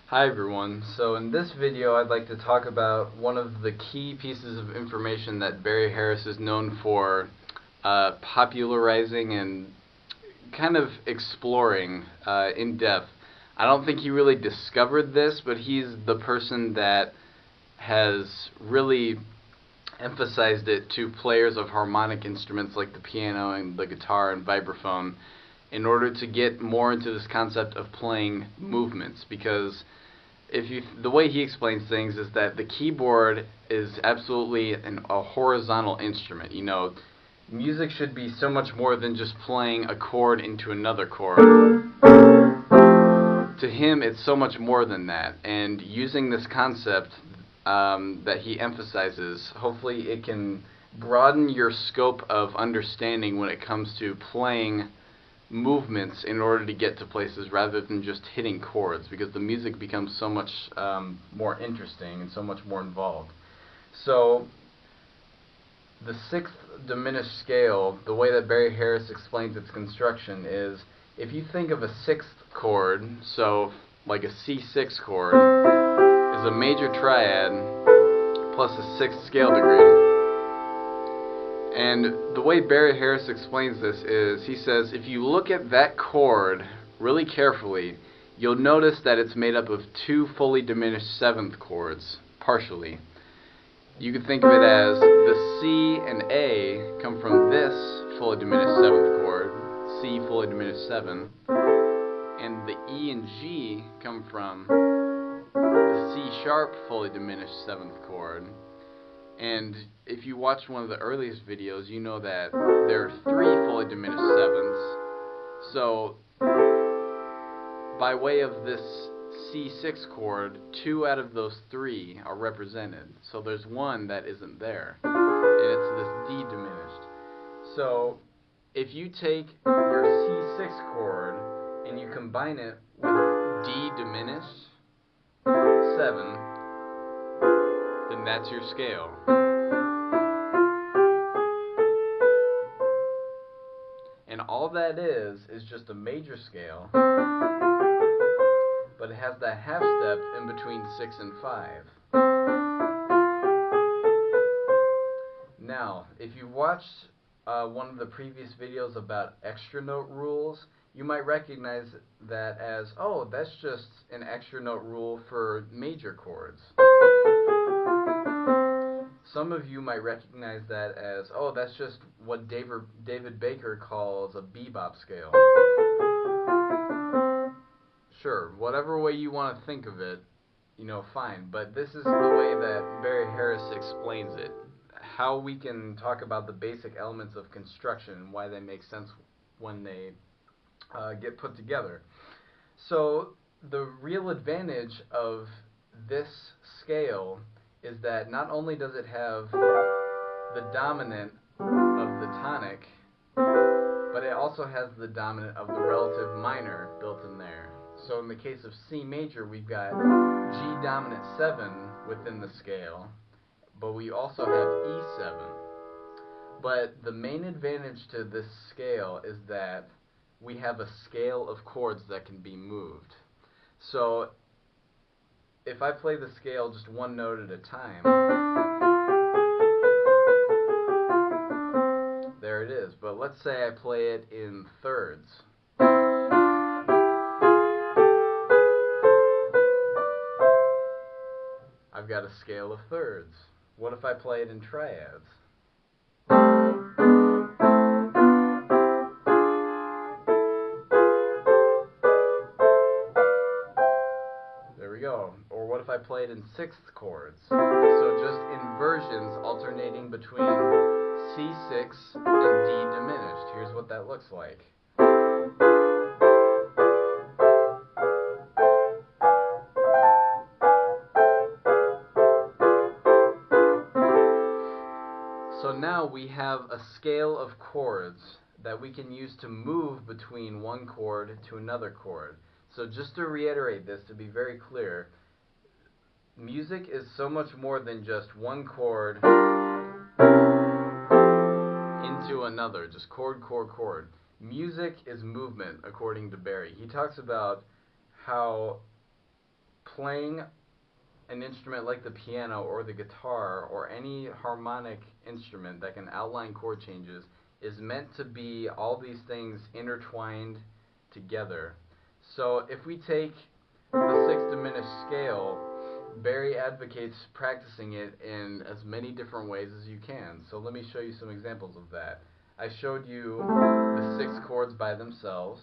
Hi everyone. So in this video I'd like to talk about one of the key pieces of information that Barry Harris is known for popularizing and kind of exploring in depth. I don't think he really discovered this, but he's the person that has really emphasized it to players of harmonic instruments like the piano and the guitar and vibraphone in order to get more into this concept of playing movements, because the way he explains things is that the keyboard is absolutely a horizontal instrument. You know, music should be so much more than just playing a chord into another chord. To him, it's so much more than that. And using this concept that he emphasizes, hopefully it can broaden your scope of understanding when it comes to playing movements in order to get to places rather than just hitting chords, because the music becomes so much more interesting and so much more involved. So the 6th Diminished Scale, the way that Barry Harris explains its construction is, if you think of a 6th chord, so like a C6 chord is a major triad plus a 6th scale degree. And the way Barry Harris explains this is, he says, if you look at that chord really carefully, you'll notice that it's made up of two fully diminished 7th chords, partially. You could think of it as the C and A come from this fully diminished 7th chord, C fully diminished 7, and the E and G come from the C sharp fully diminished 7th chord. And if you watch one of the earliest videos, you know that there are 3 fully diminished 7ths. So, by way of this C6 chord, 2 out of those 3 are represented. So there's one that isn't there, and it's this D diminished. So, if you take your C6 chord and you combine it with D diminished 7, then that's your scale. And all that is just a major scale, but it has that half step in between 6 and 5. Now, if you watched one of the previous videos about extra note rules, you might recognize that as, oh, that's just an extra note rule for major chords. Some of you might recognize that as, oh, that's just what David Baker calls a bebop scale. Sure, whatever way you want to think of it, you know, fine. But this is the way that Barry Harris explains it. How we can talk about the basic elements of construction and why they make sense when they get put together. So the real advantage of this scale is that not only does it have the dominant of the tonic, but it also has the dominant of the relative minor built in there. So in the case of C major, we've got G dominant 7 within the scale, but we also have E7. But the main advantage to this scale is that we have a scale of chords that can be moved. So if I play the scale just one note at a time, there it is. But let's say I play it in thirds. I've got a scale of thirds. What if I play it in triads? There we go. Or what if I play it in 6th chords? So just inversions alternating between C6 and D diminished. Here's what that looks like. So now we have a scale of chords that we can use to move between one chord to another chord. So just to reiterate this, to be very clear, music is so much more than just one chord into another, just chord, chord, chord. Music is movement, according to Barry. He talks about how playing an instrument like the piano or the guitar or any harmonic instrument that can outline chord changes is meant to be all these things intertwined together. So if we take the 6th Diminished Scale, Barry advocates practicing it in as many different ways as you can. So let me show you some examples of that. I showed you the 6 chords by themselves,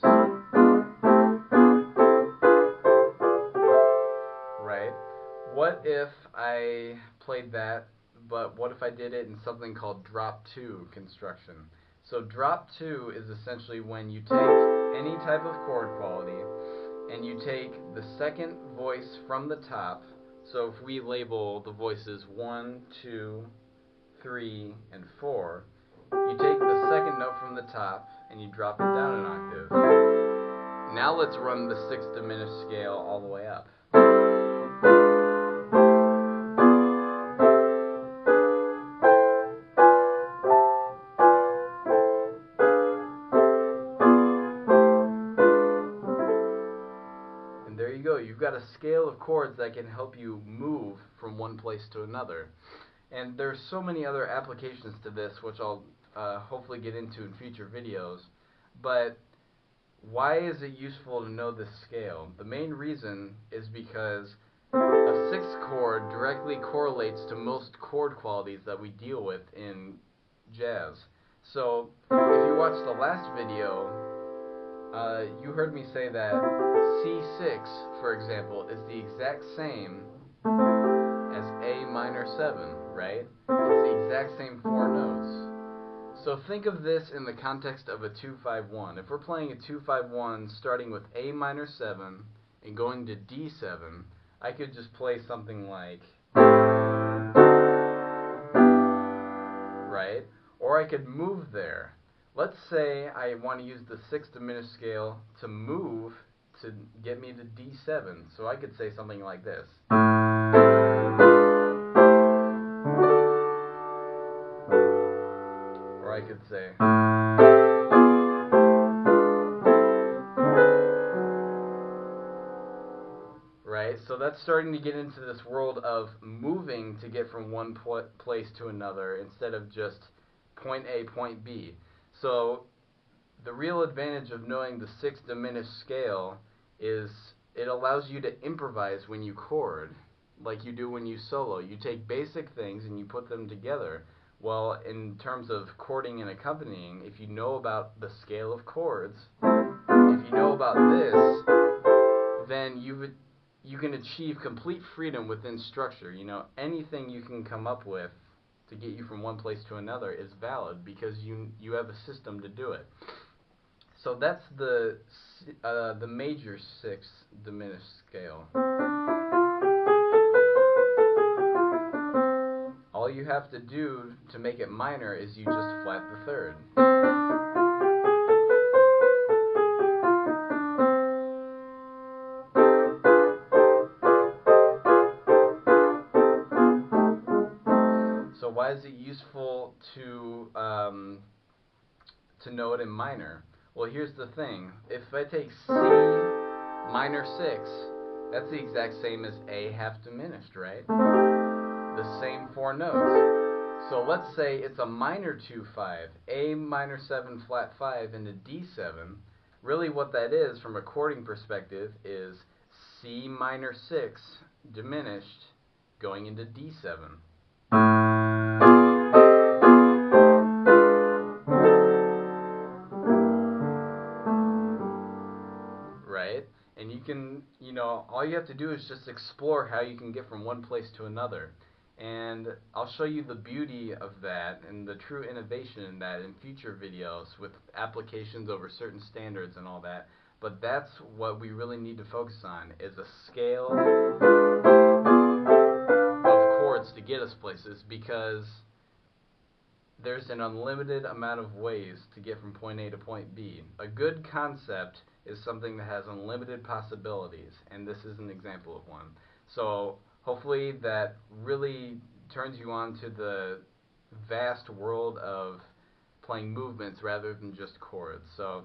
right? What if I played that, but what if I did it in something called drop 2 construction? So drop 2 is essentially when you take any type of chord quality and you take the second voice from the top. So if we label the voices 1, 2, 3, and 4, you take the second note from the top and you drop it down an octave. Now let's run the 6th Diminished Scale all the way up. And there you go. You've got a scale of chords that can help you move from one place to another. And there's so many other applications to this, which I'll hopefully get into in future videos. But why is it useful to know this scale? The main reason is because a 6th chord directly correlates to most chord qualities that we deal with in jazz. So if you watched the last video, you heard me say that C6, for example, is the exact same as A minor 7, right? It's the exact same 4 notes. So think of this in the context of a 2-5-1. If we're playing a 2-5-1 starting with A minor 7 and going to D7, I could just play something like, right? Or I could move there. Let's say I want to use the 6th Diminished Scale to move to get me to D7. So I could say something like this. Or I could say, right? So that's starting to get into this world of moving to get from one place to another instead of just point A, point B. So the real advantage of knowing the 6th Diminished Scale is it allows you to improvise when you chord, like you do when you solo. You take basic things and you put them together. Well, in terms of chording and accompanying, if you know about the scale of chords, if you know about this, then you can achieve complete freedom within structure. You know, anything you can come up with to get you from one place to another is valid because you have a system to do it. So that's the major 6th Diminished Scale. All you have to do to make it minor is you just flat the 3rd. So why is it useful to know it in minor? Well, here's the thing. If I take C minor 6, that's the exact same as A half diminished, right? The same 4 notes. So let's say it's a minor 2-5, A minor 7 flat 5 into D7. Really what that is from a chording perspective is C minor 6 diminished going into D7. Right? And you can, all you have to do is just explore how you can get from one place to another. And I'll show you the beauty of that and the true innovation in that in future videos with applications over certain standards and all that. But that's what we really need to focus on, is a scale of chords to get us places, because there's an unlimited amount of ways to get from point A to point B. A good concept is something that has unlimited possibilities, and this is an example of one. So hopefully that really turns you on to the vast world of playing movements rather than just chords. So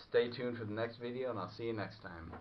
stay tuned for the next video, and I'll see you next time.